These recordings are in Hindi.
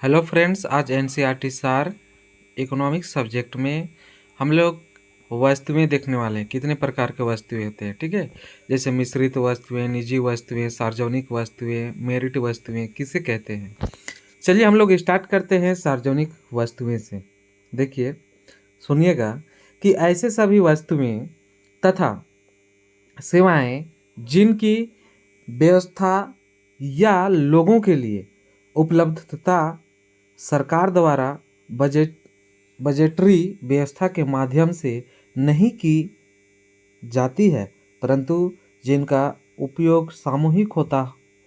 हेलो फ्रेंड्स, आज एनसीईआरटी सार इकोनॉमिक्स सब्जेक्ट में हम लोग वस्तुएं देखने वाले हैं। कितने प्रकार के वस्तुएं होते हैं, ठीक है। जैसे मिश्रित वस्तुएं, निजी वस्तुएं, सार्वजनिक वस्तुएं, मेरिट वस्तुएं किसे कहते हैं। चलिए हम लोग स्टार्ट करते हैं सार्वजनिक वस्तुएं से। देखिए, सुनिएगा कि ऐसे सभी वस्तुएं तथा सेवाएं जिनकी व्यवस्था या लोगों के लिए उपलब्धता सरकार द्वारा बजटरी व्यवस्था के माध्यम से नहीं की जाती है, परंतु जिनका उपयोग सामूहिक होता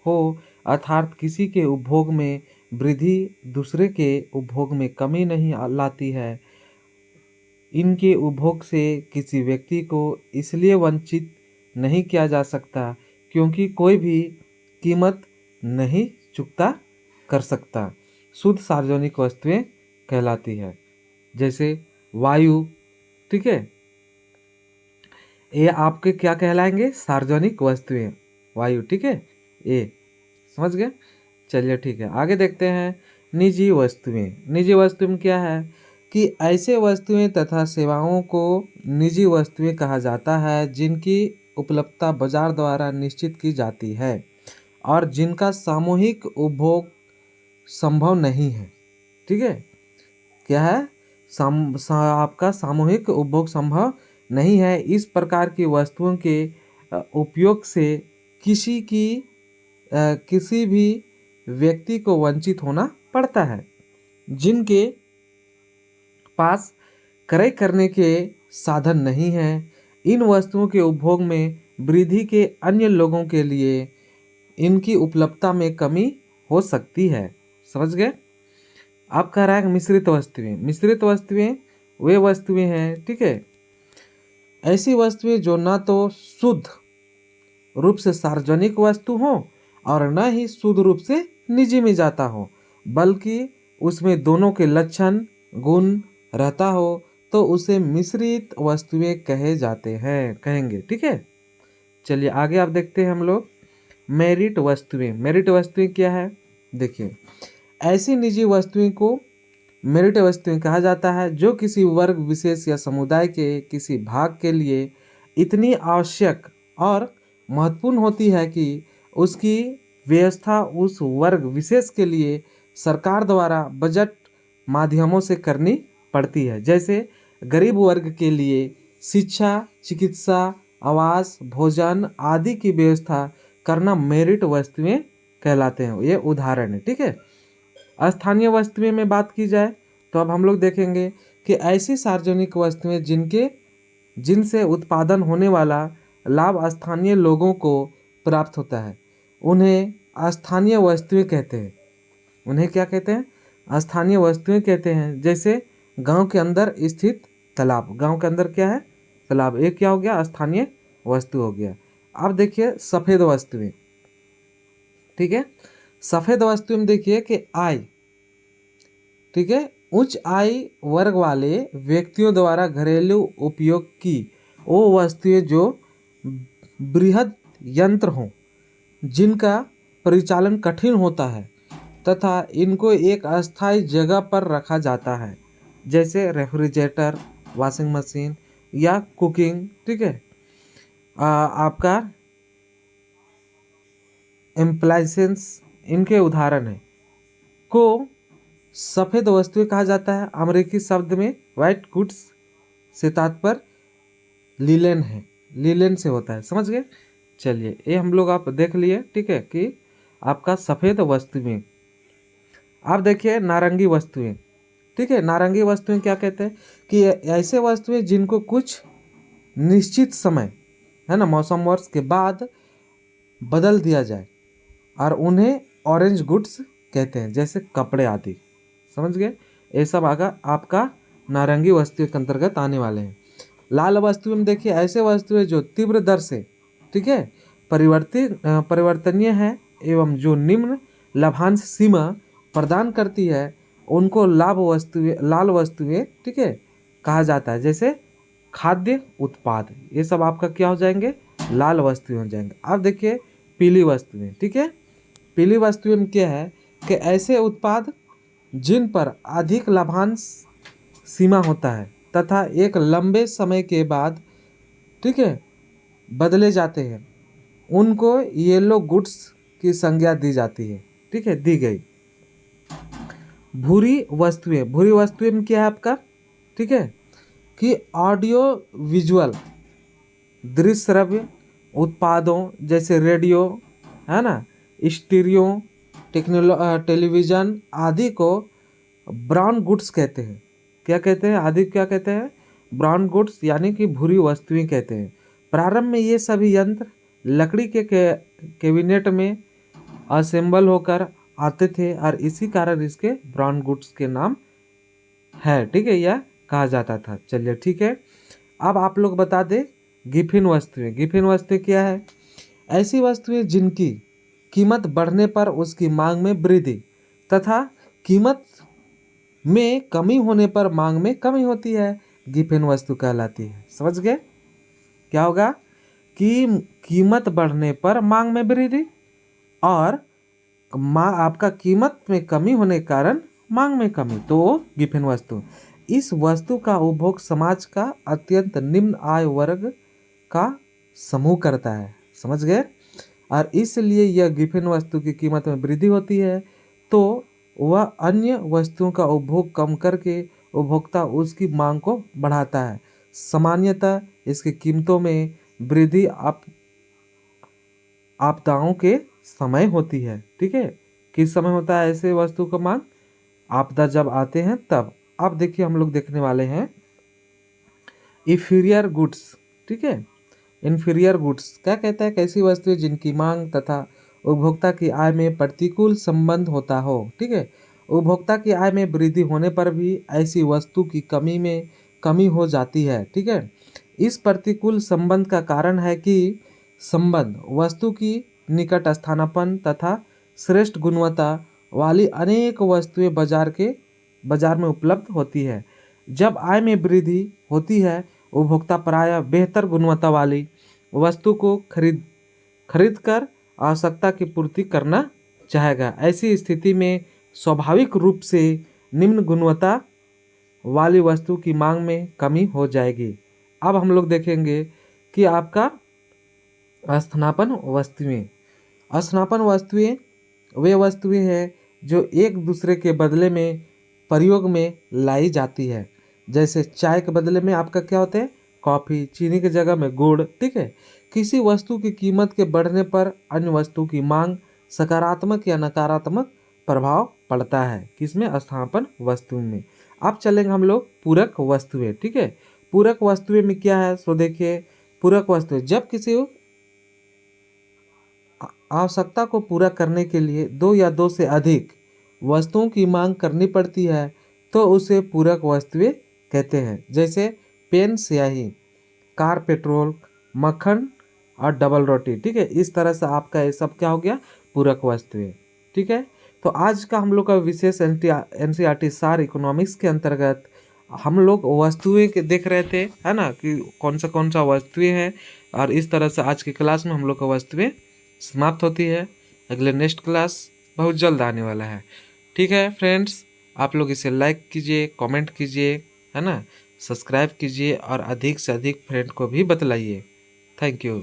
हो, अर्थात किसी के उपभोग में वृद्धि दूसरे के उपभोग में कमी नहीं लाती है। इनके उपभोग से किसी व्यक्ति को इसलिए वंचित नहीं किया जा सकता क्योंकि कोई भी कीमत नहीं चुकता कर सकता। शुद्ध सार्वजनिक वस्तुएं कहलाती है। जैसे वायु, ठीक है, ये आपके क्या कहलाएंगे, सार्वजनिक वस्तुएं, वायु, ठीक है, ये समझ गए। चलिए ठीक है, आगे देखते हैं निजी वस्तुएं। निजी वस्तु में क्या है कि ऐसे वस्तुएं तथा सेवाओं को निजी वस्तुएं कहा जाता है जिनकी उपलब्धता बाजार द्वारा निश्चित की जाती है और जिनका सामूहिक उपभोग संभव नहीं है, ठीक है। क्या है, आपका सामूहिक उपभोग संभव नहीं है। इस प्रकार की वस्तुओं के उपयोग से किसी भी व्यक्ति को वंचित होना पड़ता है जिनके पास क्रय करने के साधन नहीं है। इन वस्तुओं के उपभोग में वृद्धि के अन्य लोगों के लिए इनकी उपलब्धता में कमी हो सकती है। समझ गए। अब कह रहा है मिश्रित वस्तुएं। मिश्रित वस्तुएं वे वस्तुएं हैं, ठीक है, ऐसी वस्तुएं जो न तो शुद्ध रूप से सार्वजनिक वस्तु हो और न ही शुद्ध रूप से निजी में जाता हो, बल्कि उसमें दोनों के लक्षण गुण रहता हो, तो उसे मिश्रित वस्तुएं कहे जाते हैं, कहेंगे, ठीक है। चलिए आगे आप देखते हैं हम लोग मेरिट वस्तुएं। मेरिट वस्तुएं क्या है, देखिए, ऐसी निजी वस्तुएं को मेरिट वस्तुएं कहा जाता है जो किसी वर्ग विशेष या समुदाय के किसी भाग के लिए इतनी आवश्यक और महत्वपूर्ण होती है कि उसकी व्यवस्था उस वर्ग विशेष के लिए सरकार द्वारा बजट माध्यमों से करनी पड़ती है। जैसे गरीब वर्ग के लिए शिक्षा, चिकित्सा, आवास, भोजन आदि की व्यवस्था करना मेरिट वस्तुएं कहलाते हैं। ये उदाहरण है, ठीक है। स्थानीय वस्तुएं में बात की जाए तो अब हम लोग देखेंगे कि ऐसी सार्वजनिक वस्तुएं जिनसे उत्पादन होने वाला लाभ स्थानीय लोगों को प्राप्त होता है, उन्हें स्थानीय वस्तुएं कहते हैं। उन्हें क्या कहते हैं, स्थानीय वस्तुएं कहते हैं। जैसे गांव के अंदर स्थित तालाब, गांव के अंदर क्या है, तालाब, एक क्या हो गया, स्थानीय वस्तु हो गया। अब देखिए सफ़ेद वस्तुएं, ठीक है। सफ़ेद वस्तु में देखिए कि आय, ठीक है, उच्च आय वर्ग वाले व्यक्तियों द्वारा घरेलू उपयोग की वो वस्तुएं जो बृहद यंत्र हों, जिनका परिचालन कठिन होता है तथा इनको एक अस्थायी जगह पर रखा जाता है, जैसे रेफ्रिजरेटर, वॉशिंग मशीन या कुकिंग, ठीक है, आपका एम्प्लायंसेस इनके उदाहरण हैं, को सफ़ेद वस्तुएं कहा जाता है। अमेरिकी शब्द में वाइट गुड्स से तात्पर्य लिलेन है, लिलेन से होता है, समझ गए। चलिए ये हम लोग आप देख लिए, ठीक है, कि आपका सफ़ेद वस्तुएं। आप देखिए नारंगी वस्तुएं, ठीक है। नारंगी वस्तुएं क्या कहते हैं कि ऐसे वस्तुएं जिनको कुछ निश्चित समय, है ना, मौसम वर्ष के बाद बदल दिया जाए और उन्हें ऑरेंज गुड्स कहते हैं, जैसे कपड़े आदि, समझ गए। ये सब आपका नारंगी वस्तु के अंतर्गत आने वाले हैं। लाल वस्तु में देखिए ऐसे वस्तुएं जो तीव्र दर से, ठीक है, परिवर्तनीय है एवं जो निम्न लाभांश सीमा प्रदान करती है, उनको लाल वस्तुएं, ठीक है, कहा जाता है। जैसे खाद्य उत्पाद, ये सब आपका क्या हो जाएंगे, लाल वस्तुएं हो जाएंगे। अब देखिए पीली वस्तुएं, ठीक है। पीली वस्तुएं में क्या है कि ऐसे उत्पाद जिन पर अधिक लाभांश सीमा होता है तथा एक लंबे समय के बाद, ठीक है, बदले जाते हैं, उनको येलो गुड्स की संज्ञा दी जाती है, ठीक है, दी गई। भूरी वस्तुएं में क्या है आपका, ठीक है, कि ऑडियो विजुअल दृश्य श्रव्य उत्पादों जैसे रेडियो, है ना, स्टीरियो टेलीविज़न आदि को ब्राउन गुड्स कहते हैं। क्या कहते हैं, आदि क्या कहते हैं, ब्राउन गुड्स यानी कि भूरी वस्तुएं कहते हैं। प्रारंभ में ये सभी यंत्र लकड़ी के कैबिनेट में असेंबल होकर आते थे और इसी कारण इसके ब्राउन गुड्स के नाम है, ठीक है, यह कहा जाता था। चलिए ठीक है, अब आप लोग बता दें गिफिन वस्तुएं। गिफिन वस्तुएं क्या है, ऐसी वस्तुएं जिनकी कीमत बढ़ने पर उसकी मांग में वृद्धि तथा कीमत में कमी होने पर मांग में कमी होती है, गिफिन वस्तु कहलाती है। समझ गए, क्या होगा कि कीमत बढ़ने पर मांग में वृद्धि और आपका कीमत में कमी होने के कारण मांग में कमी, तो गिफिन वस्तु। इस वस्तु का उपभोग समाज का अत्यंत निम्न आय वर्ग का समूह करता है। समझ गए, और इसलिए यह गिफिन वस्तु की कीमत में वृद्धि होती है तो वह अन्य वस्तुओं का उपभोग कम करके उपभोक्ता उसकी मांग को बढ़ाता है। सामान्यतः इसकी कीमतों में वृद्धि आपदाओं के समय होती है, ठीक है। किस समय होता है ऐसे वस्तु का मांग, आपदा जब आते हैं तब। अब देखिए हम लोग देखने वाले हैं इंफीरियर गुड्स, ठीक है। इंफीरियर गुड्स क्या कहता है, कैसी वस्तुएं जिनकी मांग तथा उपभोक्ता की आय में प्रतिकूल संबंध होता हो, ठीक है। उपभोक्ता की आय में वृद्धि होने पर भी ऐसी वस्तु की कमी में कमी हो जाती है, ठीक है। इस प्रतिकूल संबंध का कारण है कि संबंध वस्तु की निकट स्थानापन्न तथा श्रेष्ठ गुणवत्ता वाली अनेक वस्तुएं बाजार में उपलब्ध होती है। जब आय में वृद्धि होती है उपभोक्ता प्रायः बेहतर गुणवत्ता वाली वस्तु को खरीद कर आवश्यकता की पूर्ति करना चाहेगा। ऐसी स्थिति में स्वाभाविक रूप से निम्न गुणवत्ता वाली वस्तु की मांग में कमी हो जाएगी। अब हम लोग देखेंगे कि आपका स्थानापन्न वस्तुएं। स्थानापन्न वस्तुएं वे वस्तुएं हैं जो एक दूसरे के बदले में प्रयोग में लाई जाती है। जैसे चाय के बदले में आपका क्या होता है, कॉफ़ी, चीनी की जगह में गुड़, ठीक है। किसी वस्तु की कीमत के बढ़ने पर अन्य वस्तु की मांग सकारात्मक या नकारात्मक प्रभाव पड़ता है, किसमें, स्थानापन्न वस्तु में। अब चलेंगे हम लोग पूरक वस्तुएं, ठीक है। पूरक वस्तुएं में क्या है, सो देखिए पूरक वस्तुएं जब किसी आवश्यकता को पूरा करने के लिए दो या दो से अधिक वस्तुओं की मांग करनी पड़ती है तो उसे पूरक वस्तुएं कहते हैं। जैसे पेन, स्याही, कार, पेट्रोल, मक्खन और डबल रोटी, ठीक है। इस तरह से आपका ये सब क्या हो गया, पूरक वस्तुएं, ठीक है। तो आज का हम लोग का विशेष एनसीईआरटी सार इकोनॉमिक्स के अंतर्गत हम लोग वस्तुएं के देख रहे थे, है ना, कि कौन सा वस्तुएं हैं। और इस तरह से आज की क्लास में हम लोग का वस्तुएं समाप्त होती है। अगले नेक्स्ट क्लास बहुत जल्द आने वाला है, ठीक है फ्रेंड्स। आप लोग इसे लाइक कीजिए, कमेंट कीजिए, है ना, सब्सक्राइब कीजिए और अधिक से अधिक फ्रेंड को भी बतलाइए। Thank you.